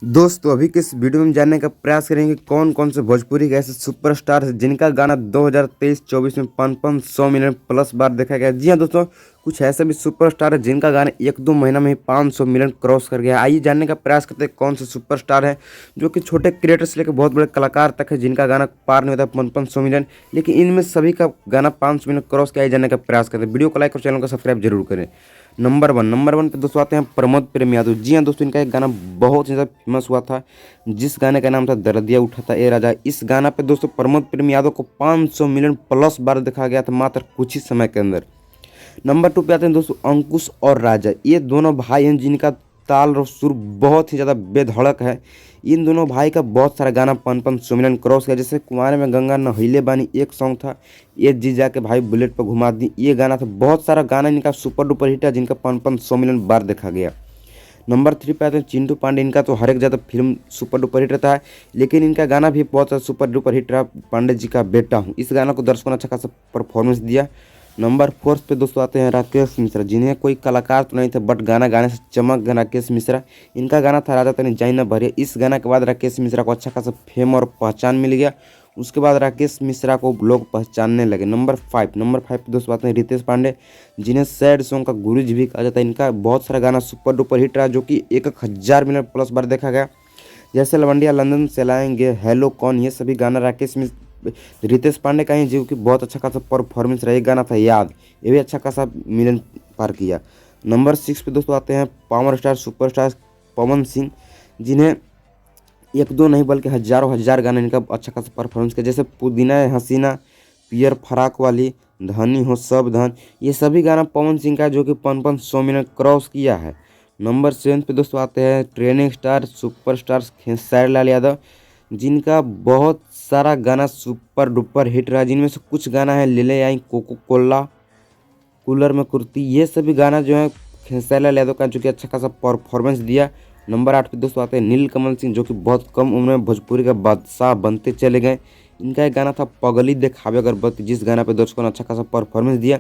दोस्तों अभी के इस वीडियो में जानने का प्रयास करेंगे कौन कौन से भोजपुरी के ऐसे सुपरस्टार हैं जिनका गाना 2023-24 में 500 मिलियन प्लस बार देखा गया। जी हाँ दोस्तों, कुछ ऐसे भी सुपरस्टार है जिनका गाना एक दो महीना में ही 500 मिलियन क्रॉस कर गया। आइए जानने का प्रयास करते हैं कौन से सुपरस्टार है जो कि छोटे क्रिएटर से लेकर बहुत बड़े कलाकार तक है जिनका गाना पार नहीं होता 500 मिलियन, लेकिन इनमें सभी का गाना 500 मिलियन क्रॉस किया। जानने का प्रयास करते हैं, वीडियो को लाइक और चैनल को सब्सक्राइब जरूर करें। नंबर वन पे दोस्तों आते हैं प्रमोद प्रेम यादव। जी हाँ दोस्तों, इनका एक गाना बहुत ही ज़्यादा फेमस हुआ था जिस गाने का नाम था दर्दिया उठा था ए राजा। इस गाना पे दोस्तों प्रमोद प्रेम यादव को 500 मिलियन प्लस बार देखा गया था मात्र कुछ ही समय के अंदर। नंबर 2 पे आते हैं दोस्तों अंकुश और राजा। ये दोनों भाई हैं जिनका ताल और सुर बहुत ही ज़्यादा बेधड़क है। इन दोनों भाई का बहुत सारा गाना 500 मिलियन क्रॉस किया, जैसे कुमार में गंगा नहिले बानी एक सॉन्ग था, ये जी जाके भाई बुलेट पर घुमा दी, ये गाना था। बहुत सारा गाना इनका सुपर डुपर हिट है जिनका 500 मिलियन बार देखा गया। नंबर 3 पे आते हैं चिंटू पांडे। इनका तो हर एक ज़्यादा फिल्म सुपर डुपर हिट रहता है, लेकिन इनका गाना भी बहुत सुपर डुपर हिट रहा, पांडे जी का बेटा हूँ। इस गाना को दर्शकों ने अच्छा खासा परफॉर्मेंस दिया। नंबर 4 पे दोस्तों आते हैं राकेश मिश्रा, जिन्हें कोई कलाकार तो नहीं थे बट गाना गाने से चमक गए राकेश मिश्रा। इनका गाना था राजा तनी जाई न भरिया। इस गाना के बाद राकेश मिश्रा को अच्छा खासा फेम और पहचान मिल गया। उसके बाद राकेश मिश्रा को लोग पहचानने लगे। नंबर 5 पे दोस्तों आते हैं रितेश पांडे, जिन्हें सैड सॉन्ग का गुरुजी भी कहा जाता है। इनका बहुत सारा गाना सुपर डुपर हिट रहा जो कि 1000 मिलियन प्लस बार देखा गया, जैसे लवंडिया लंदन से लाएंगे, हेलो कौन, ये सभी गाना रितेश पांडे का ही जो कि बहुत अच्छा खासा परफॉर्मेंस रहा। ये गाना था याद, ये भी अच्छा खासा मिलियन पार किया। नंबर 6 पे दोस्तों आते हैं power star superstar Pawan Singh, जिन्हें एक दो नहीं बल्कि हजारों हजार गाने इनका अच्छा खासा परफॉर्मेंस किया, जैसे पुदीना हसीना, पियर फराक वाली, धनी हो सब धन, ये सभी गाना पवन सिंह का जो कि 500 मिलियन क्रॉस किया है। नंबर 7 पे दोस्तों आते हैं training star superstar Khesari Lal Yadav, जिनका बहुत सारा गाना सुपर डुपर हिट रहा, जिनमें से कुछ गाना है ले ले आई कोको कोला, कूलर में कुर्ती, ये सभी गाना जो है खेसारी लाल यादव का जो कि अच्छा खासा परफॉर्मेंस दिया। नंबर 8 पे दोस्तों आते हैं नीलकमल सिंह, जो कि बहुत कम उम्र में भोजपुरी का बादशाह बनते चले गए। इनका एक गाना था पगली देखावे अगरबत्ती, जिस गाना पे दर्शकों ने अच्छा खासा परफॉर्मेंस दिया।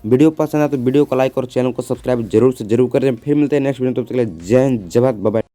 वीडियो पसंद आया तो वीडियो को लाइक और चैनल को सब्सक्राइब जरूर से जरूर करें। फिर मिलते हैं नेक्स्ट वीडियो, तब तक के लिए जय हिंद जय भारत, बाय बाय।